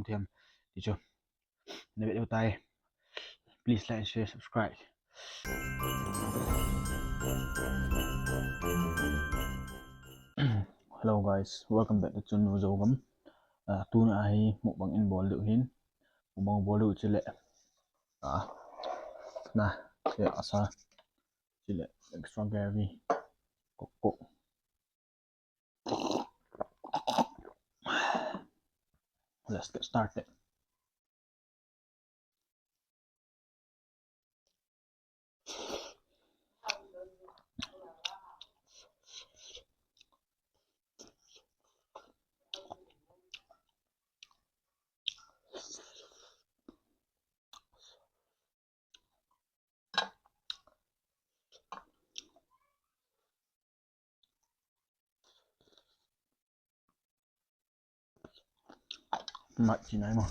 content thì chưa nếu video tay please like share subscribe. Hello guys, welcome back to channel Zogam. Tu na ai một bằng in ball lưu hin một bằng ball lưu chỉ lệ na sẽ asa chỉ lệ extra gravy coco. Let's get started. Mặt chỉ này mà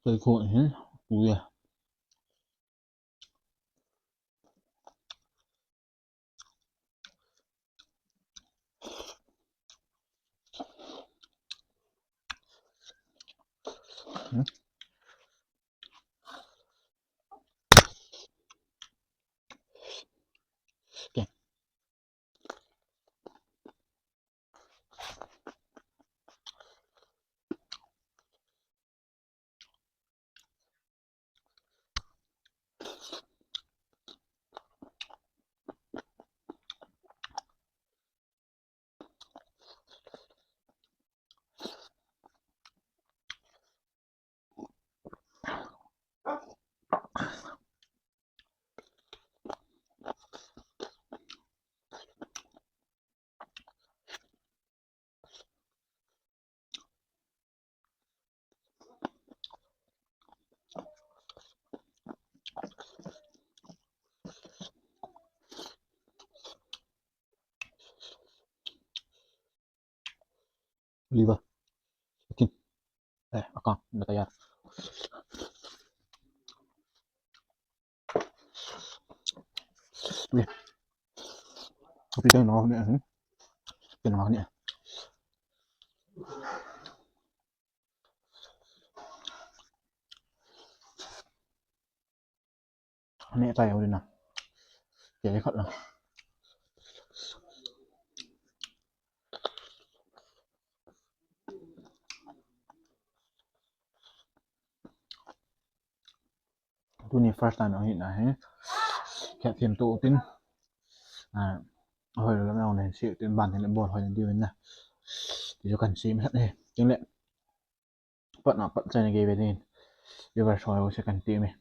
cây khô hết ui à. Okay. Liver chicken akan dah tayar. Wih, kopi kan ngon ni, kan ngon ni. Ni tay au din na. Kaya khát lah. Tu ni first time au hiện này. Kẹt thêm tụ tin. Hồi là nào này chịu tiền bàn thì lại bột hồi là điều này. Thì cho cần xem hết đây. Chứng lệ. Bận nó bận chơi này về nên. Điều vào soi sẽ cần tìm này.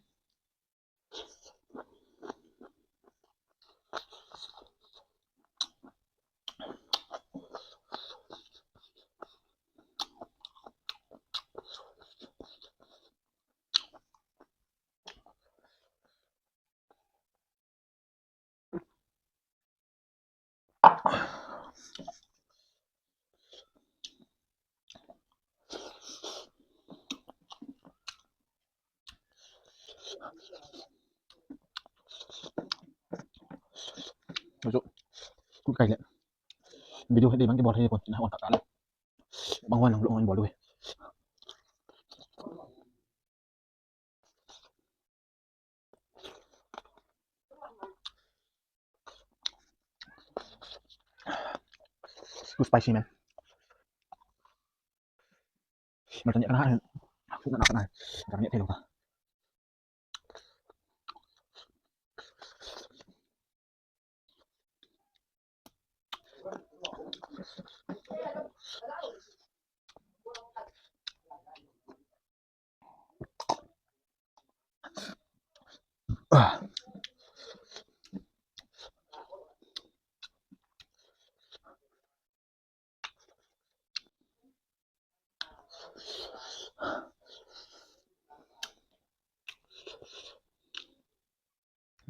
Ví dụ cũng cày lên video hết đi bằng cái bọt hay còn hoàn tất cả lên bằng hoàn lòng lộ bỏ đuôi too spicy man mà nhẹ cái hát cũng nặng này nhẹ thêm được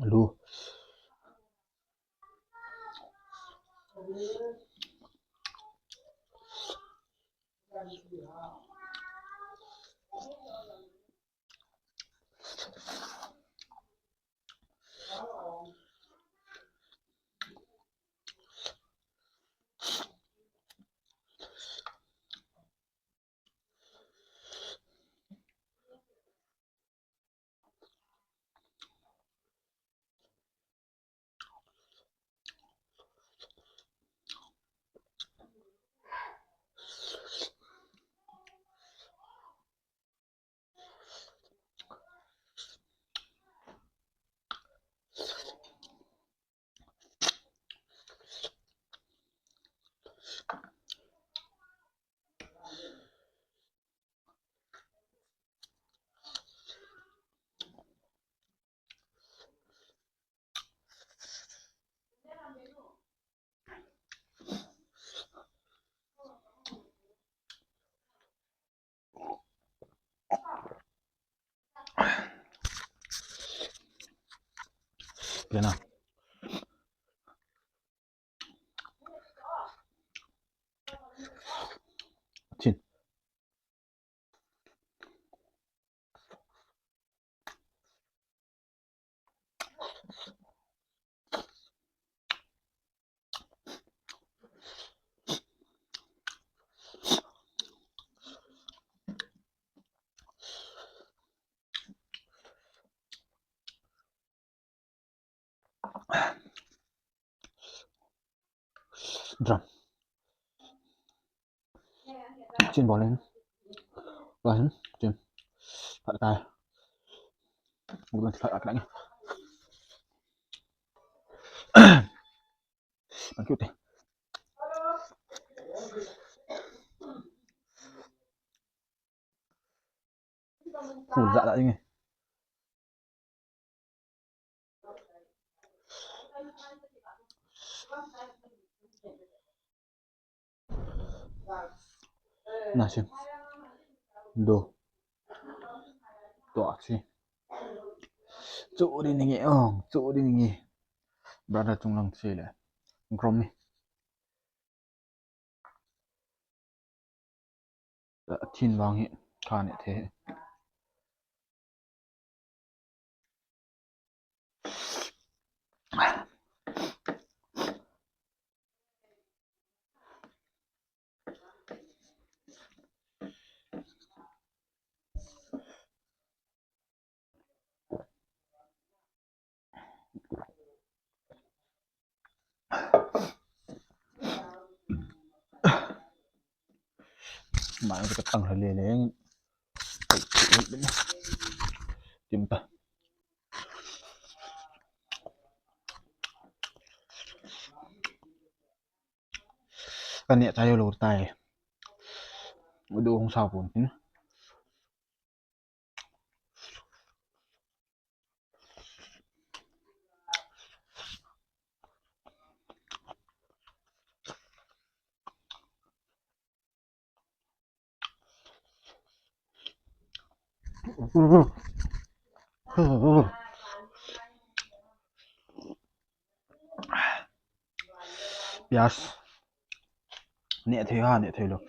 lu Plena. Chin. Drum. Chin bỏ lên. Và hứng. Chin. Phạt tay. Một lần phạt đánh. Bắn cute. Phủ dạ đã đi nghe. Nah xem. Đồ. Tỏa chi. Chỗ đi nghe không? Chỗ đi nghe. Brother trong lòng xe lại. Grom đi. Đã chín vàng hiện. Khá nè thế. Mà cái tăng hơi lề lề. Tìm ta. Cái nhẹ tay lột tay. Đồ không sao buồn chứ. Yes. Nhẹ thế ha, nhẹ thế luôn.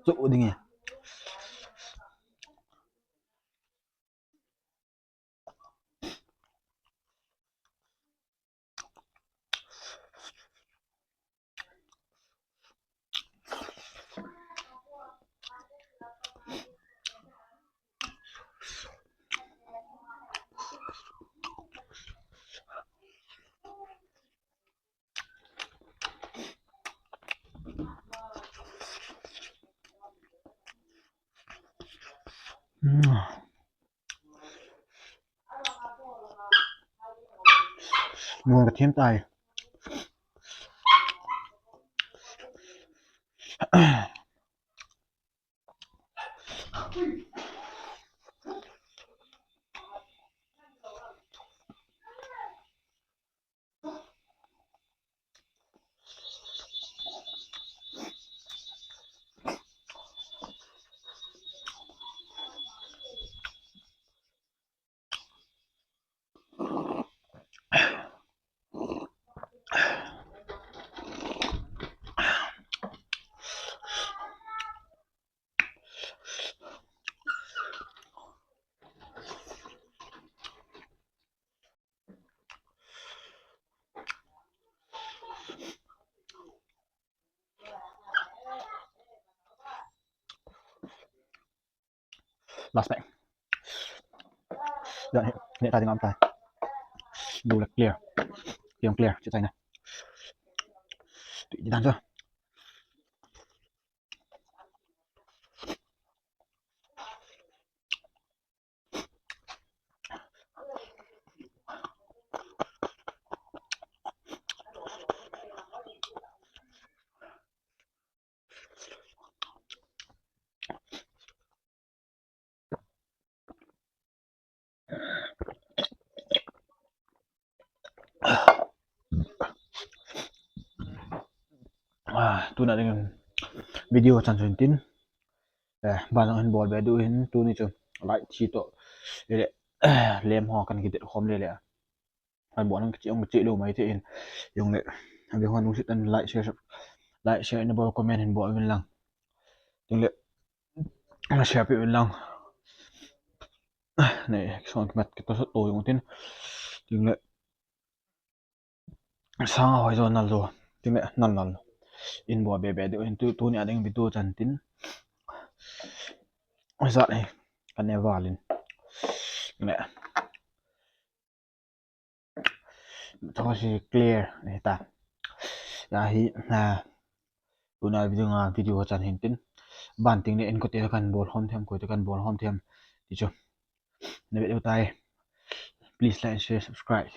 Chỗ đi nghe. Ngon cả thêm tay. Last bang. Dạ, hiện tại thì ngon tay. Đủ là clear. Khi clear, chữ tay này. Tự nhiên ăn chưa? Tôi đã dengan video Chan Tin ban hin ball be du hin tu ni chu lại chi to le lem ho kan ki det khom le le an ball ang chi lo mai te in yong le abi hon nu sit an lại share in ball comment hin ball min lang yong le ang share pe min lang này son mat ki to so to yong tin yong le sang hoi zo nal zo yong le nal in ball be du hin tu ni adeng bi tu chan tin zat này kan ne valin nè thôi thì clear này ta ya hi na tuna video chan hin tin ban ting ne en ko te kan bol hom them ko te kan bol hom them ti chu ne be tai please like and share subscribe